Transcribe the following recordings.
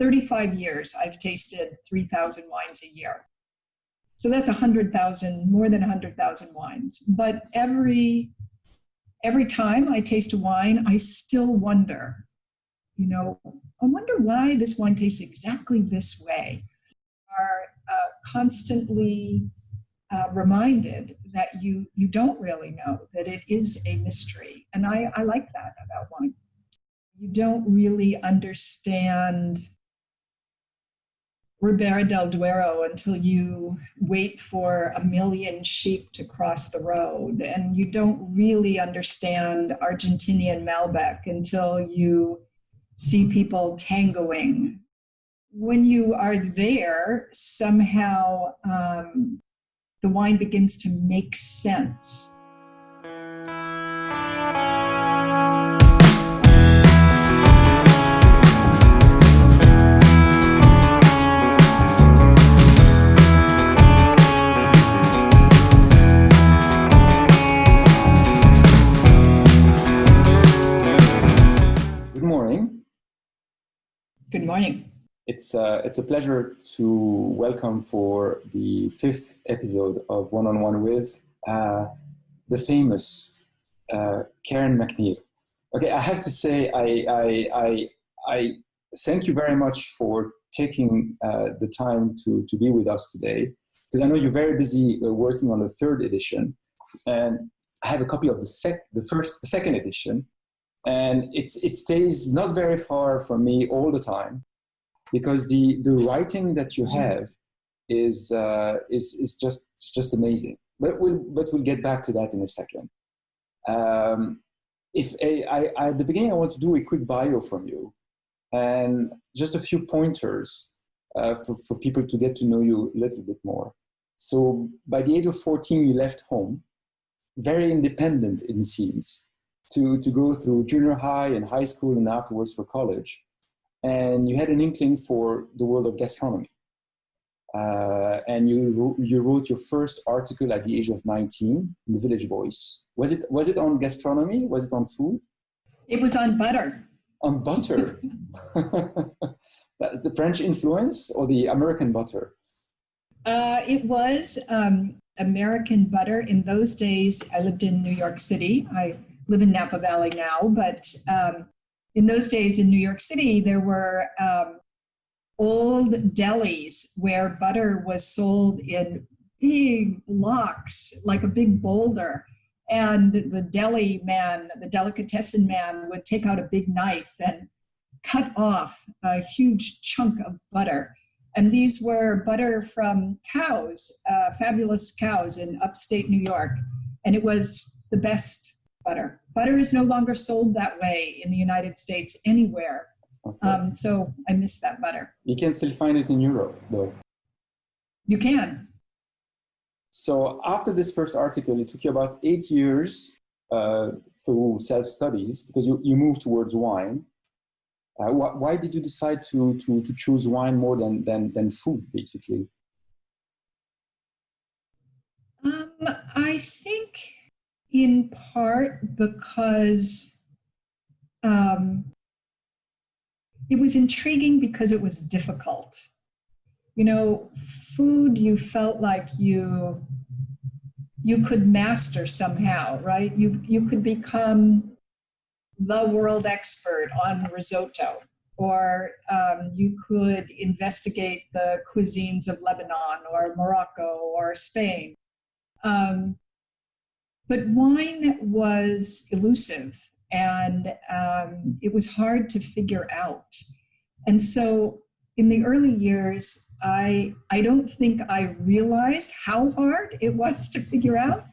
35 years, I've tasted 3,000 wines a year. So that's 100,000, more than 100,000 wines. But every time I taste a wine, I still wonder, I wonder why this wine tastes exactly this way. Are constantly reminded that you don't really know, that it is a mystery. And I like that about wine. You don't really understand Ribera del Duero until you wait for a million sheep to cross the road. And you don't really understand Argentinian Malbec until you see people tangoing. When you are there, somehow the wine begins to make sense. Good morning. Good morning. It's a pleasure to welcome for the 5th episode of One-on-One with the famous Karen MacNeil. Okay, I have to say I thank you very much for taking the time to be with us today, because I know you're very busy working on the 3rd edition, and I have a copy of the second edition, and it stays not very far from me all the time. Because the writing that you have is just amazing. But we'll get back to that in a second. At the beginning, I want to do a quick bio from you, and just a few pointers for people to get to know you a little bit more. So, by the age of 14, you left home, very independent, it seems, to go through junior high and high school, and afterwards for college. And you had an inkling for the world of gastronomy. And you wrote your first article at the age of 19 in the Village Voice. Was it on gastronomy? Was it on food? It was on butter. On butter? That is the French influence or the American butter? It was American butter. In those days, I lived in New York City. I live in Napa Valley now, but in those days in New York City, there were old delis where butter was sold in big blocks, like a big boulder. And the deli man, the delicatessen man, would take out a big knife and cut off a huge chunk of butter. And these were butter from cows, fabulous cows in upstate New York. And it was the best butter. Butter is no longer sold that way in the United States anywhere. Okay. So I miss that butter. You can still find it in Europe, though. You can. So after this first article, it took you about 8 years through self-studies, because you moved towards wine. Why did you decide to choose wine more than food, basically? I think in part because it was intriguing because it was difficult. Food, you felt like you could master somehow, right? You could become the world expert on risotto, or you could investigate the cuisines of Lebanon or Morocco or Spain. But wine was elusive, and it was hard to figure out. And so in the early years, I don't think I realized how hard it was to figure out.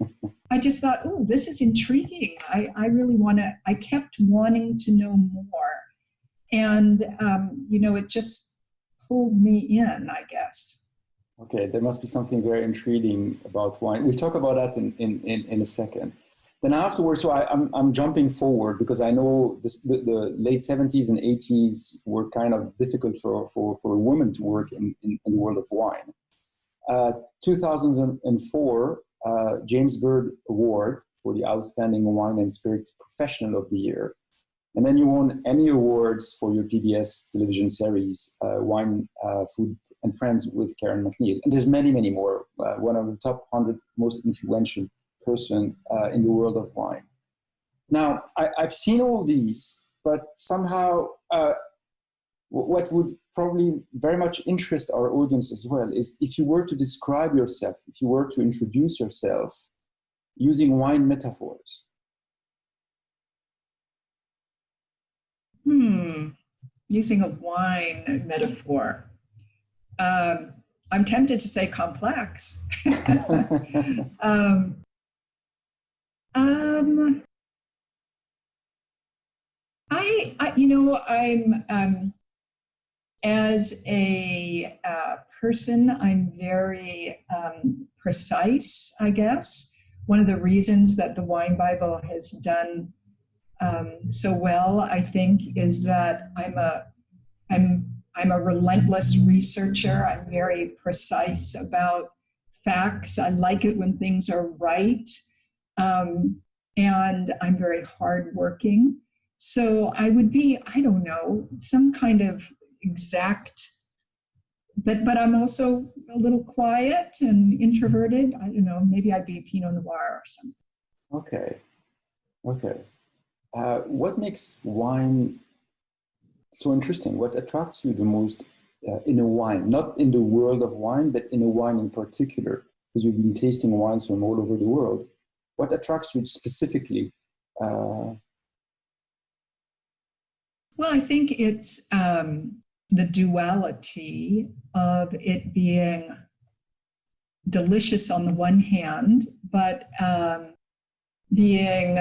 I just thought, oh, this is intriguing. I really I kept wanting to know more. And, it just pulled me in, I guess. Okay, there must be something very intriguing about wine. We'll talk about that in a second. Then afterwards, so I'm jumping forward because I know the late 70s and 80s were kind of difficult for a woman to work in the world of wine. 2004, James Beard Award for the Outstanding Wine and Spirit Professional of the Year. And then you won Emmy Awards for your PBS television series, Wine, Food, and Friends with Karen MacNeil. And there's many, many more. One of the top 100 most influential person in the world of wine. Now, I've seen all these, but somehow what would probably very much interest our audience as well is if you were to describe yourself, if you were to introduce yourself using wine metaphors. Using a wine metaphor. I'm tempted to say complex. I'm as a person, I'm very precise, I guess. One of the reasons that the Wine Bible has done so well, I think, is that I'm a relentless researcher. I'm very precise about facts. I like it when things are right. And I'm very hardworking. So I would be, I don't know, some kind of exact, but I'm also a little quiet and introverted. I don't know, maybe I'd be Pinot Noir or something. Okay. What makes wine so interesting? What attracts you the most in a wine? Not in the world of wine, but in a wine in particular, because you've been tasting wines from all over the world. What attracts you specifically? Well, I think it's the duality of it being delicious on the one hand, but being,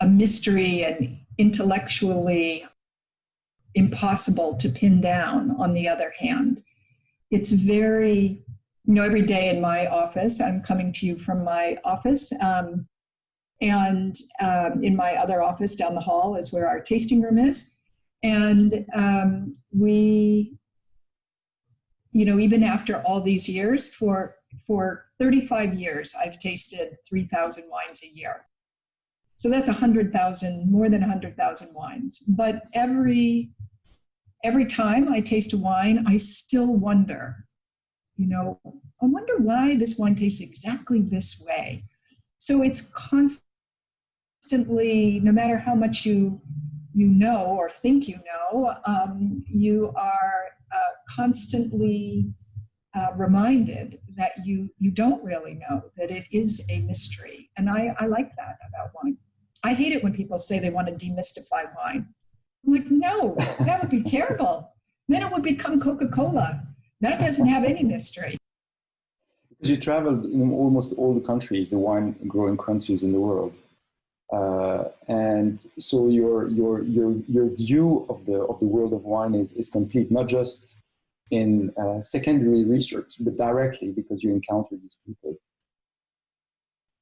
a mystery and intellectually impossible to pin down on the other hand. It's very, every day in my office, I'm coming to you from my office, and in my other office down the hall is where our tasting room is. And we, even after all these years, for 35 years, I've tasted 3,000 wines a year. So that's 100,000, more than 100,000 wines. But every time I taste a wine, I still wonder, I wonder why this wine tastes exactly this way. So it's constantly, no matter how much you know or think you are constantly reminded that you don't really know, that it is a mystery. And I like that about wine. I hate it when people say they want to demystify wine. I'm like, no, that would be terrible. Then it would become Coca-Cola. That doesn't have any mystery. Because you traveled in almost all the countries, the wine growing countries in the world. And so your view of the world of wine is complete, not just in secondary research, but directly because you encounter these people.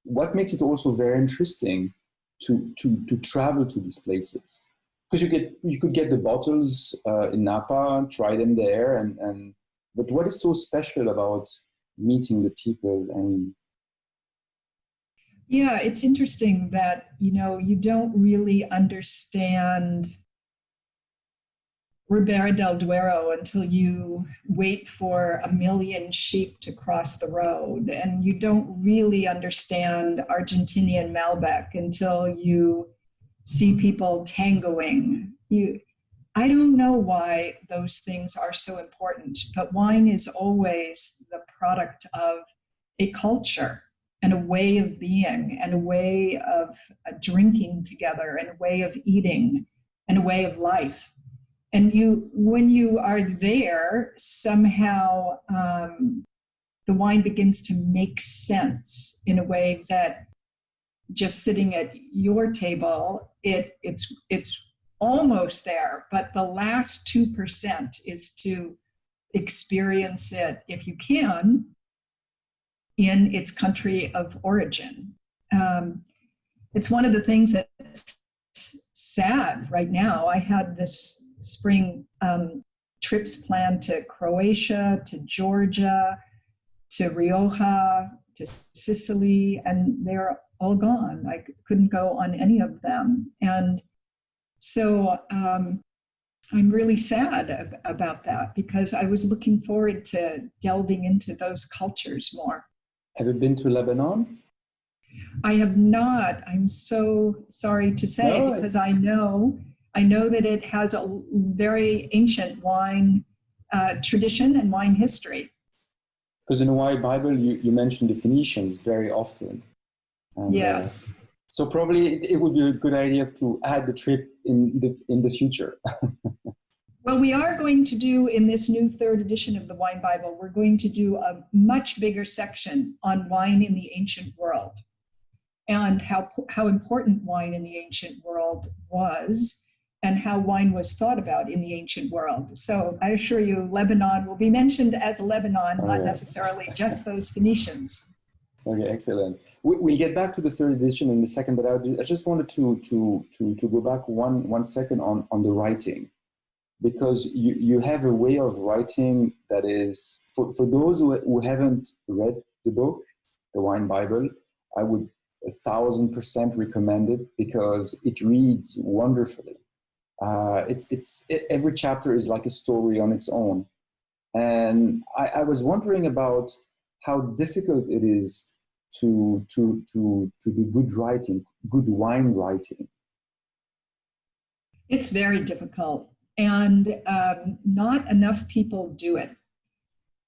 What makes it also very interesting to travel to these places? Because you could get the bottles in Napa, try them there, but what is so special about meeting the people? And yeah, it's interesting that you don't really understand Ribera del Duero until you wait for 1 million sheep to cross the road, and you don't really understand Argentinian Malbec until you see people tangoing. I don't know why those things are so important, but wine is always the product of a culture and a way of being and a way of drinking together and a way of eating and a way of life. And when you are there, somehow the wine begins to make sense in a way that just sitting at your table, it's almost there, but the last 2% is to experience it, if you can, in its country of origin. It's one of the things that's sad right now. I had this spring trips planned to Croatia, to Georgia, to Rioja, to Sicily, and they're all gone. I couldn't go on any of them. And so I'm really sad about that because I was looking forward to delving into those cultures more. Have you been to Lebanon? I have not. I'm so sorry to say, No. because I know that it has a very ancient wine tradition and wine history. Because in the White Bible, you mentioned the Phoenicians very often. And, yes. So probably it would be a good idea to add the trip in the future. Well, we are going to do in this new third edition of the Wine Bible, we're going to do a much bigger section on wine in the ancient world and how important wine in the ancient world was and how wine was thought about in the ancient world. So I assure you, Lebanon will be mentioned as Lebanon, not necessarily just those Phoenicians. Okay, excellent. We'll get back to the third edition in a second, but I just wanted to go back one second on the writing, because you have a way of writing that is, for those who haven't read the book, the Wine Bible, I would 1,000% recommend it because it reads wonderfully. Every chapter is like a story on its own. And I was wondering about how difficult it is to do good writing, good wine writing. It's very difficult, and not enough people do it.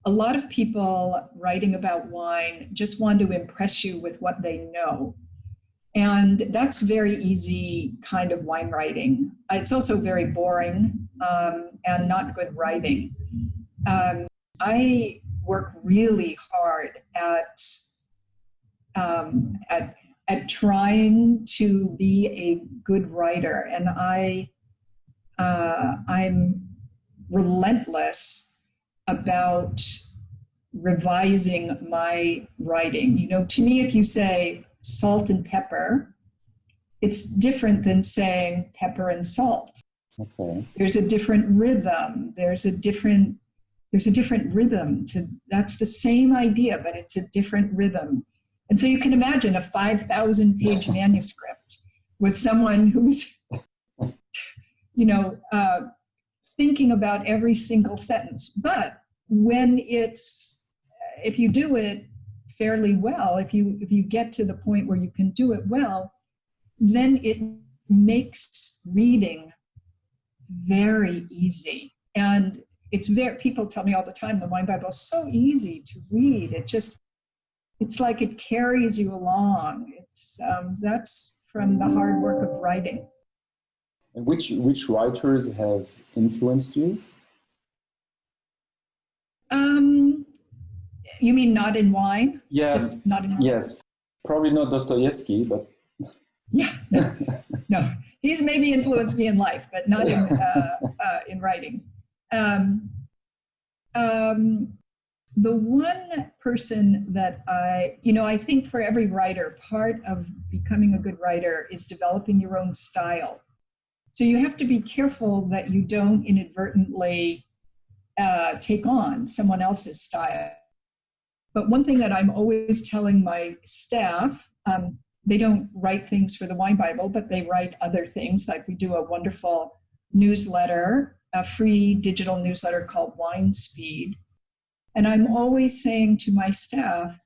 A lot of people writing about wine just want to impress you with what they know. And that's very easy kind of wine writing. It's also very boring and not good writing. I work really hard at trying to be a good writer, and I'm relentless about revising my writing. You know, to me, if you say salt and pepper, it's different than saying pepper and salt. Okay. There's a different rhythm. There's a different rhythm to, that's the same idea, but it's a different rhythm. And so you can imagine a 5,000 page manuscript with someone who's, thinking about every single sentence. But if you do it fairly well, if you get to the point where you can do it well, then it makes reading very easy. And people tell me all the time, the Wine Bible is so easy to read. It's like it carries you along. That's from the hard work of writing. And which writers have influenced you? You mean not in wine? Yeah. Just not in wine? Yes. Probably not Dostoevsky, but yeah, no. He's maybe influenced me in life, but not in writing. The one person that I think for every writer, part of becoming a good writer is developing your own style. So you have to be careful that you don't inadvertently take on someone else's style. But one thing that I'm always telling my staff, they don't write things for the Wine Bible, but they write other things. Like we do a wonderful newsletter, a free digital newsletter called Wine Speed. And I'm always saying to my staff,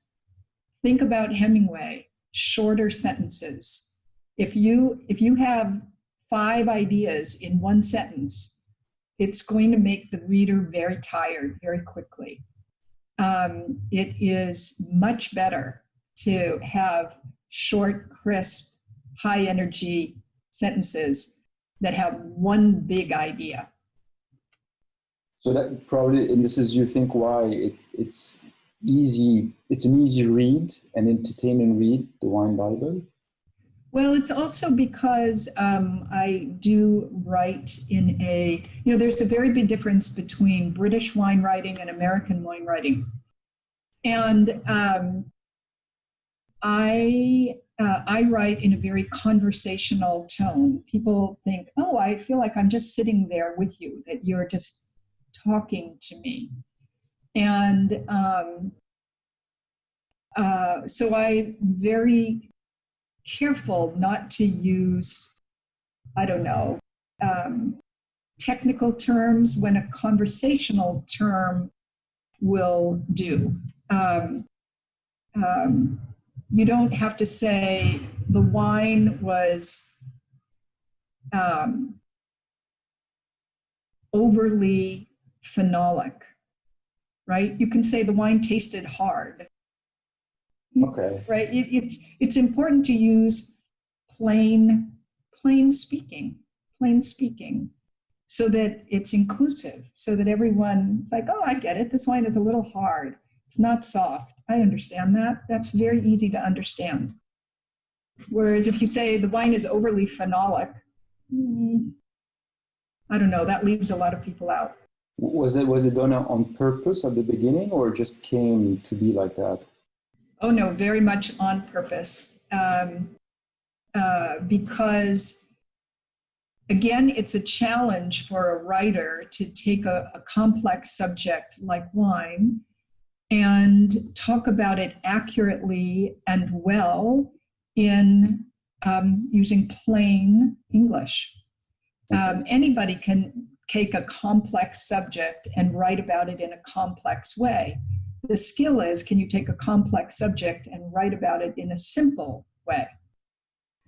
think about Hemingway, shorter sentences. If you have 5 ideas in one sentence, it's going to make the reader very tired very quickly. It is much better to have short, crisp, high energy sentences that have one big idea. So that probably, and this is, you think, why it's easy. It's an easy read, an entertaining read, the Wine Bible. Well, it's also because I do write in there's a very big difference between British wine writing and American wine writing. And I write in a very conversational tone. People think, oh, I feel like I'm just sitting there with you, that you're just talking to me. And so I very careful not to use, I don't know, technical terms when a conversational term will do. You don't have to say the wine was overly phenolic, right? You can say the wine tasted hard. Okay. Right? It's important to use plain speaking, so that it's inclusive, so that everyone's like, oh, I get it. This wine is a little hard. It's not soft. I understand that. That's very easy to understand. Whereas if you say the wine is overly phenolic, I don't know, that leaves a lot of people out. Was it done on purpose at the beginning, or just came to be like that? Oh no, very much on purpose. Because again, it's a challenge for a writer to take a complex subject like wine and talk about it accurately and well in using plain English. Anybody can take a complex subject and write about it in a complex way. The skill is, can you take a complex subject and write about it in a simple way?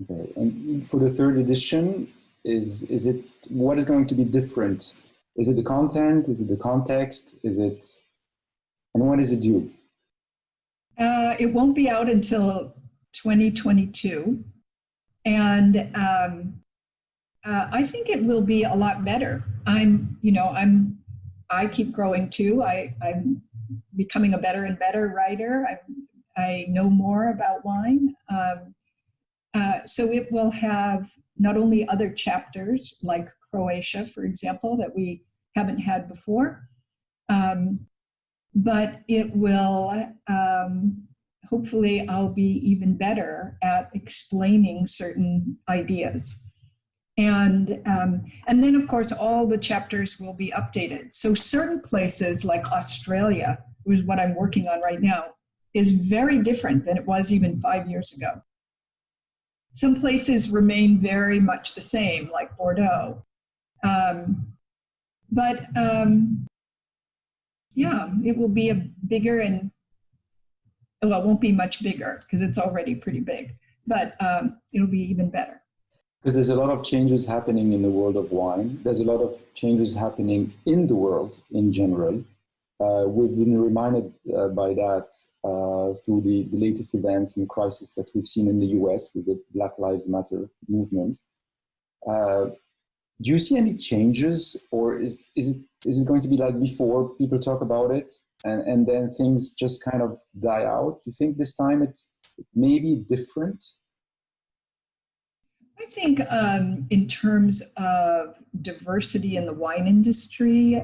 Okay. And for the third edition, is it what is going to be different? Is it the content? Is it the context? And when is it due? It won't be out until 2022, and I think it will be a lot better. I keep growing too. I'm becoming a better and better writer. I know more about wine. So it will have not only other chapters like Croatia, for example, that we haven't had before, but it will, hopefully I'll be even better at explaining certain ideas. And then, of course, all the chapters will be updated. So certain places like Australia, which is what I'm working on right now, is very different than it was even 5 years ago. Some places remain very much the same, like Bordeaux. Yeah, it will be a bigger and, well, it won't be much bigger because it's already pretty big, but it'll be even better. Because there's a lot of changes happening in the world of wine. There's a lot of changes happening in the world in general. We've been reminded by that through the latest events and crisis that we've seen in the US with the Black Lives Matter movement. Do you see any changes, or is it going to be like before, people talk about it and then things just kind of die out? Do you think this time it may be different? I think in terms of diversity in the wine industry,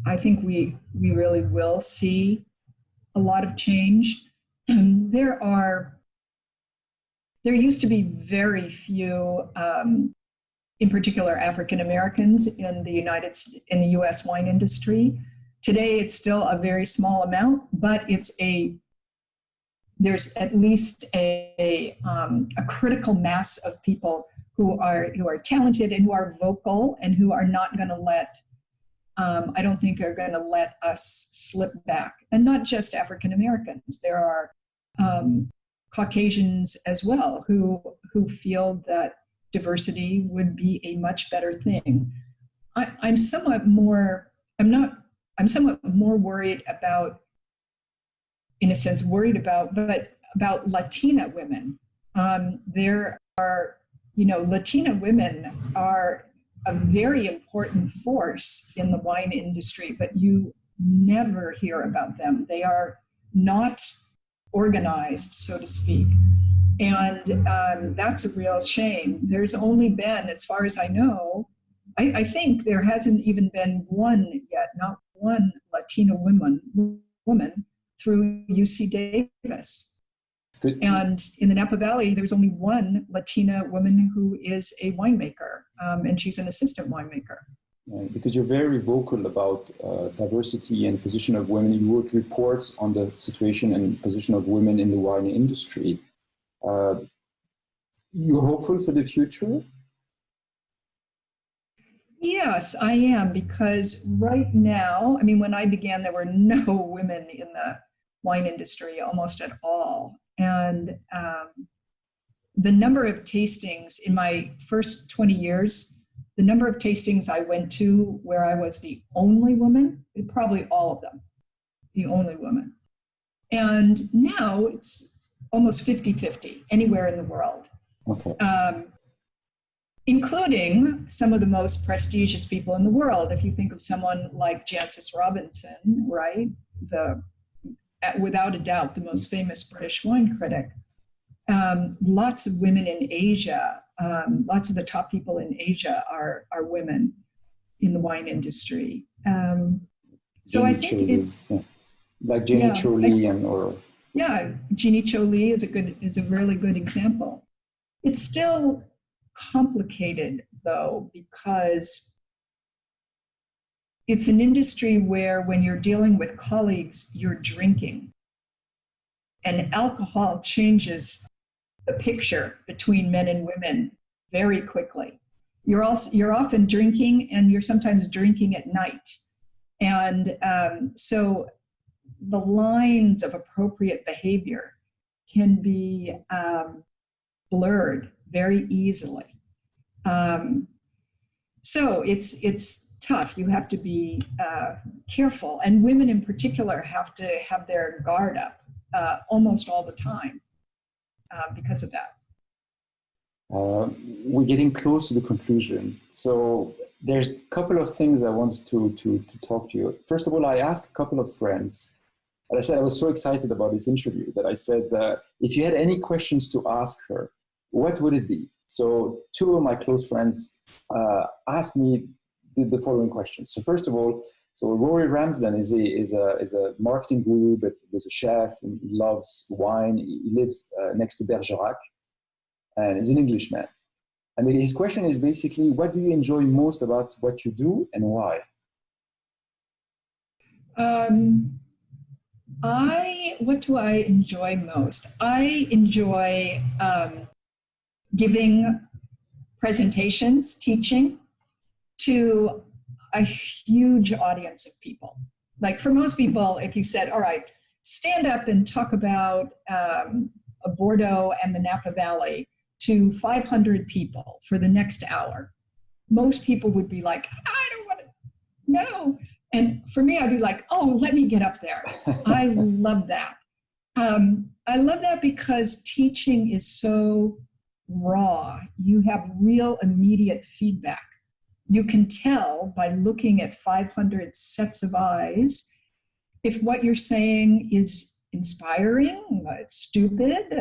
I think we really will see a lot of change. There used to be very few, in particular African Americans in the U.S. wine industry. Today, it's still a very small amount, but there's at least a critical mass of people who are talented and who are vocal and who are not going to let. I don't think are going to let us slip back. And not just African Americans. There are Caucasians as well who feel that diversity would be a much better thing. I'm somewhat more worried about, in a sense, but about Latina women. There are, Latina women are a very important force in the wine industry, but you never hear about them. They are not organized, so to speak. And that's a real shame. There's only been, as far as I know, I think there hasn't even been one yet, not one Latina woman through UC Davis. Good. And in the Napa Valley, there's only one Latina woman who is a winemaker, and she's an assistant winemaker. Because you're very vocal about diversity and position of women. You wrote reports on the situation and position of women in the wine industry. You hopeful for the future? Yes, I am, because right now, I mean, when I began, there were no women in the wine industry almost at all. And the number of tastings in my first 20 years, the number of tastings I went to where I was the only woman, probably all of them, the only woman. And now it's almost 50-50 anywhere in the world. Okay. Including some of the most prestigious people in the world. If you think of someone like Jancis Robinson, right? Without a doubt, the most famous British wine critic. Lots of women in Asia, lots of the top people in Asia are women in the wine industry. So Jeannie I think Cho it's like Jeannie Cho Lee Jeannie Cho Lee is a really good example. It's still complicated though, because it's an industry where when you're dealing with colleagues, you're drinking. And alcohol changes the picture between men and women very quickly. You're often drinking, and you're sometimes drinking at night. And so the lines of appropriate behavior can be blurred very easily. So it's tough. You have to be careful. And women in particular have to have their guard up almost all the time because of that. We're getting close to the conclusion. So there's a couple of things I wanted to talk to you. First of all, I asked a couple of friends, and I said I was so excited about this interview that I said, if you had any questions to ask her, what would it be? So two of my close friends asked me the following questions. So first of all, so Rory Ramsden is a marketing guru, but was a chef, and he loves wine. He lives next to Bergerac, and he's an Englishman. And his question is basically, what do you enjoy most about what you do, and why? What do I enjoy most? I enjoy giving presentations, teaching to a huge audience of people. Like for most people, if you said, all right, stand up and talk about a Bordeaux and the Napa Valley to 500 people for the next hour, most people would be like, I don't want to, no. And for me, I'd be like, oh, let me get up there. I love that. I love that because teaching is so raw. You have real immediate feedback. You can tell by looking at 500 sets of eyes if what you're saying is inspiring, stupid,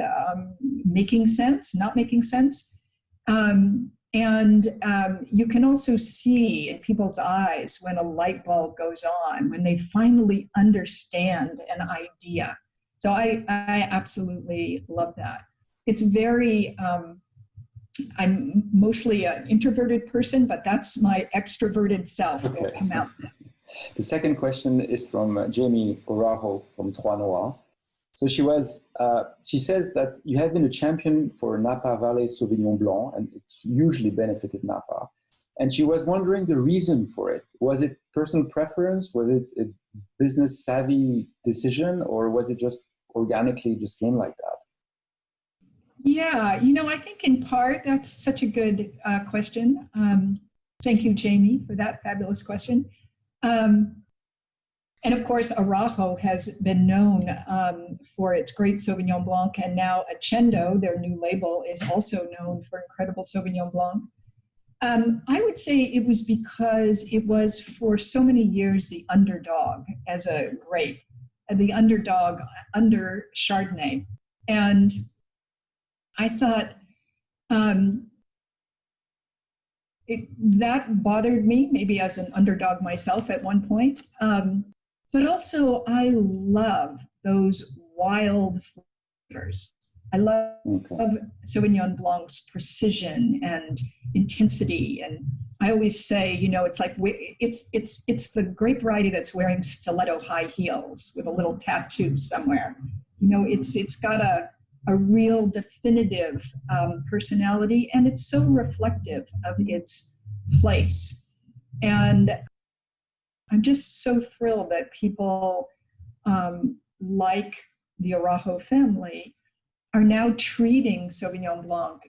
making sense, not making sense. And you can also see in people's eyes when a light bulb goes on, when they finally understand an idea. So I absolutely love that. It's very, I'm mostly an introverted person, but that's my extroverted self will come out. The second question is from Jamie Orajo from Trois Noirs. So she says that you have been a champion for Napa Valley Sauvignon Blanc, and it hugely benefited Napa. And she was wondering the reason for it. Was it personal preference? Was it a business savvy decision? Or was it just organically just came like that? Yeah, I think in part, that's such a good question. Thank you, Jamie, for that fabulous question. And of course, Arajo has been known for its great Sauvignon Blanc, and now Accendo, their new label, is also known for incredible Sauvignon Blanc. I would say it was because it was for so many years the underdog as a grape, the underdog under Chardonnay. And I thought that bothered me, maybe as an underdog myself at one point. But also, I love those wild flavors. I love Sauvignon Blanc's precision and intensity. And I always say, it's like it's the grape variety that's wearing stiletto high heels with a little tattoo somewhere. It's got a a real definitive personality, and it's so reflective of its place. And I'm just so thrilled that people like the Araujo family are now treating Sauvignon Blanc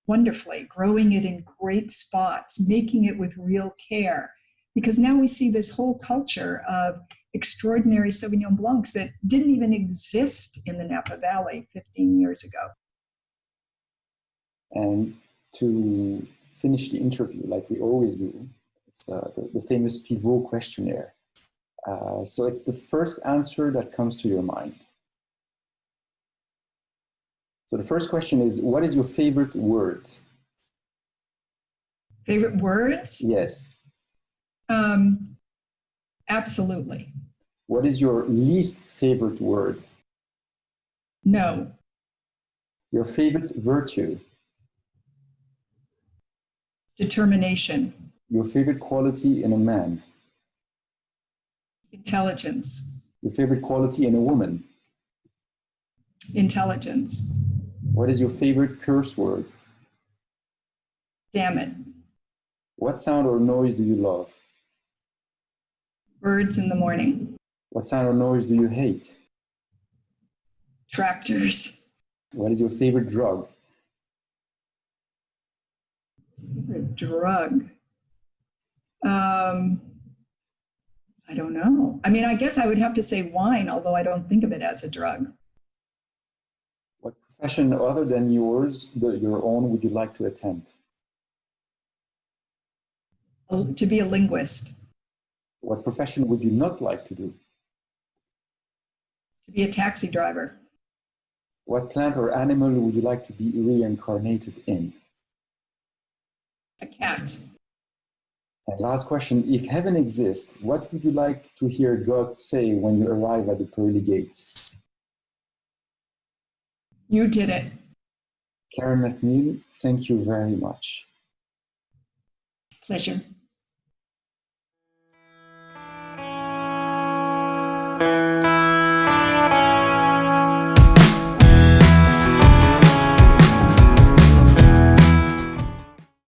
wonderfully, growing it in great spots, making it with real care. Because now we see this whole culture of extraordinary Sauvignon Blancs that didn't even exist in the Napa Valley 15 years ago. And to finish the interview, like we always do, it's the famous Pivot Questionnaire. So it's the first answer that comes to your mind. So the first question is, what is your favorite word? Favorite words? Yes. Absolutely. What is your least favorite word? No. Your favorite virtue? Determination. Your favorite quality in a man? Intelligence. Your favorite quality in a woman? Intelligence. What is your favorite curse word? Damn it. What sound or noise do you love? Birds in the morning. What sound or noise do you hate? Tractors. What is your favorite drug? Favorite drug? I don't know. I mean, I guess I would have to say wine, although I don't think of it as a drug. What profession other than yours, your own, would you like to attempt? To be a linguist. What profession would you not like to do? To be a taxi driver. What plant or animal would you like to be reincarnated in? A cat. And last question, if heaven exists, what would you like to hear God say when you arrive at the pearly gates? You did it. Karen MacNeil, thank you very much. Pleasure.